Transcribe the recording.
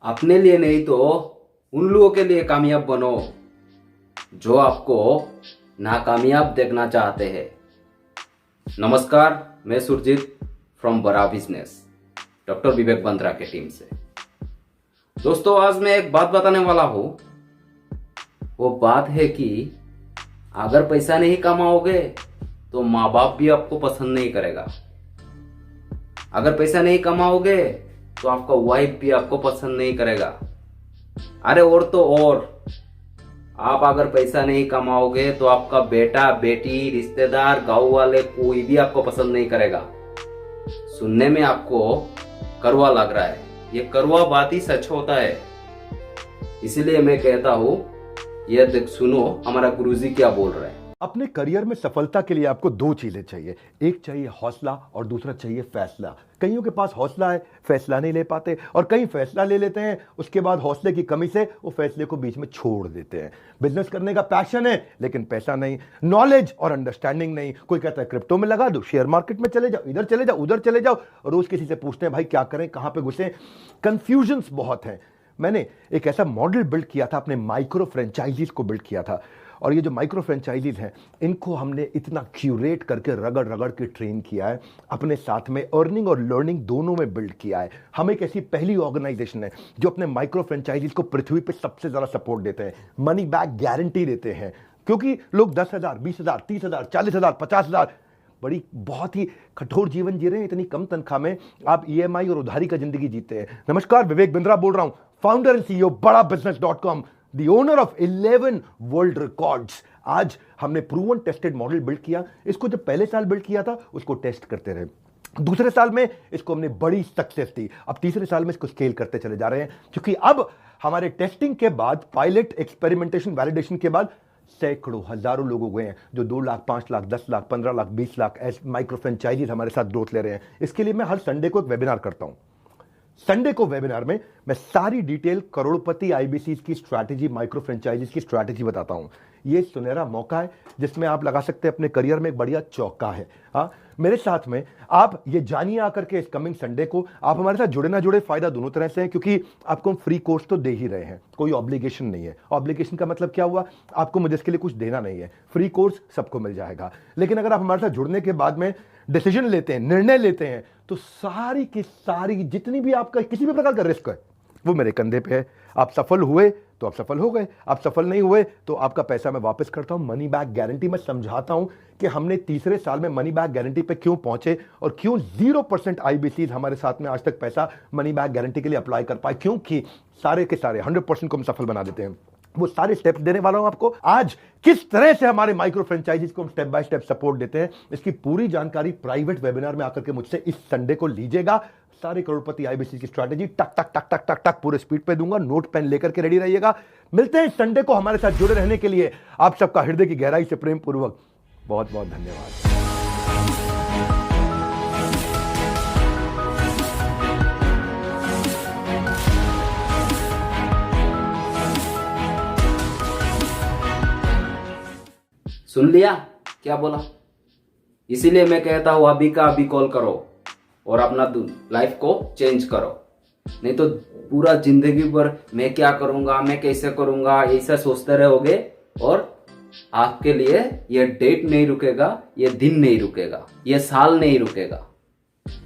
अपने लिए नहीं तो उन लोगों के लिए कामयाब बनो जो आपको नाकामयाब देखना चाहते हैं। नमस्कार, मैं सुरजीत फ्रॉम बड़ा बिजनेस, डॉक्टर विवेक बंद्रा के टीम से। दोस्तों, आज मैं एक बात बताने वाला हूं। वो बात है कि अगर पैसा नहीं कमाओगे तो माँ बाप भी आपको पसंद नहीं करेगा। अगर पैसा नहीं कमाओगे तो आपका वाइफ भी आपको पसंद नहीं करेगा। अरे और तो और, आप अगर पैसा नहीं कमाओगे तो आपका बेटा, बेटी, रिश्तेदार, गांव वाले कोई भी आपको पसंद नहीं करेगा। सुनने में आपको कड़वा लग रहा है, ये कड़वा बात ही सच होता है। इसीलिए मैं कहता हूं, ये देख सुनो हमारा गुरुजी क्या बोल रहे हैं। अपने करियर में सफलता के लिए आपको दो चीजें चाहिए। एक चाहिए हौसला और दूसरा चाहिए फैसला। कईयों के पास हौसला है, फैसला नहीं ले पाते, और कई फैसला ले लेते हैं, उसके बाद हौसले की कमी से वो फैसले को बीच में छोड़ देते हैं। बिजनेस करने का पैशन है लेकिन पैसा नहीं, नॉलेज और अंडरस्टैंडिंग नहीं। कोई कहता है क्रिप्टो में लगा दो, शेयर मार्केट में चले जाओ, इधर चले जाओ, उधर चले जाओ। रोज किसी से पूछते हैं भाई क्या करें, कहां पे घुसे। कंफ्यूजन्स बहुत हैं। मैंने एक ऐसा मॉडल बिल्ड किया था, अपने माइक्रो फ्रेंचाइजीज को बिल्ड किया था, और ये जो माइक्रो फ्रेंचाइजीज हैं इनको हमने इतना क्यूरेट करके रगड़ रगड़ के ट्रेन किया है, अपने साथ में अर्निंग और लर्निंग दोनों में बिल्ड किया है। हम एक ऐसी पहली ऑर्गेनाइजेशन है जो अपने माइक्रो फ्रेंचाइजीज को पृथ्वी पे सबसे ज़्यादा सपोर्ट देते हैं, मनी बैक गारंटी देते हैं। क्योंकि लोग 10,000, 20,000, 30,000, 40,000, 50,000 बड़ी बहुत ही कठोर जीवन जी रहे हैं। इतनी कम तनख्वाह में आप ईएमआई और उधारी का जिंदगी जीते हैं। नमस्कार, विवेक बिंद्रा बोल रहा हूं, founder and CEO Bada business dot com, the owner of 11 world records. आज हमने प्रूवन टेस्टेड मॉडल बिल्ड किया। इसको जब पहले साल बिल्ड किया था उसको टेस्ट करते रहे, दूसरे साल में इसको हमने बड़ी सक्सेस दी, अब तीसरे साल में इसको स्केल करते चले जा रहे हैं। क्योंकि अब हमारे टेस्टिंग के बाद, पायलट, एक्सपेरिमेंटेशन, वैलिडेशन के बाद सैकड़ों, हजारों लोग हो गए हैं जो 2 लाख, 5 लाख, 10 लाख, 15 लाख, 20 लाख ऐसे माइक्रो फ्रेंचाइजीज हमारे साथ ग्रोथ ले रहे हैं। इसके लिए मैं हर संडे को एक वेबिनार करता हूं। संडे को वेबिनार में मैं सारी डिटेल करोड़पति आईबीसीज की स्ट्रैटेजी, माइक्रो फ्रेंचाइजीज की स्ट्रैटेजी बताता हूं। ये सुनहरा मौका है जिसमें आप लगा सकते हैं अपने करियर में एक बढ़िया चौका है। हाँ, मेरे साथ में आप ये जानिए आकर के इस कमिंग संडे को। आप हमारे साथ जुड़े ना जुड़े, फायदा दोनों तरह से है, क्योंकि आपको हम फ्री कोर्स तो दे ही रहे हैं, कोई ऑब्लिगेशन नहीं है। ऑब्लिगेशन का मतलब क्या हुआ, आपको मुझे इसके लिए कुछ देना नहीं है, फ्री कोर्स सबको मिल जाएगा। लेकिन अगर आप हमारे साथ जुड़ने के बाद में डिसीजन लेते हैं, निर्णय लेते हैं, तो सारी की सारी जितनी भी आपका किसी भी प्रकार का रिस्क है वो मेरे कंधे पे है। आप सफल हुए तो आप सफल हो गए, आप सफल नहीं हुए तो आपका पैसा मैं वापस करता हूं। मनी बैक गारंटी मैं समझाता हूं कि हमने तीसरे साल में मनी बैक गारंटी पे क्यों पहुंचे और क्यों 0% आईबीसीज हमारे साथ में आज तक पैसा मनी बैक गारंटी के लिए अप्लाई कर पाए, क्योंकि सारे के सारे 100% को हम सफल बना देते हैं। वो सारे स्टेप्स देने वाला हूं आपको आज। किस तरह से हमारे माइक्रो फ्रेंचाइजीज को हम स्टेप बाय स्टेप सपोर्ट देते हैं, इसकी पूरी जानकारी प्राइवेट वेबिनार में आकर के मुझसे इस संडे को लीजिएगा। सारे करोड़पति आईबीसी की स्ट्रैटेजी टक टक टक टक टक टक पूरे स्पीड पे दूंगा। नोट पेन लेकर के रेडी रहिएगा। मिलते हैं इस संडे को। हमारे साथ जुड़े रहने के लिए आप सबका हृदय की गहराई से प्रेम पूर्वक बहुत बहुत धन्यवाद। सुन लिया क्या बोला? इसीलिए मैं कहता हूं अभी का अभी कॉल करो और अपना लाइफ को चेंज करो। नहीं तो पूरा जिंदगी भर मैं क्या करूंगा, मैं कैसे करूंगा, ऐसा सोचते रहोगे और आपके लिए ये डेट नहीं रुकेगा, ये दिन नहीं रुकेगा, ये साल नहीं रुकेगा।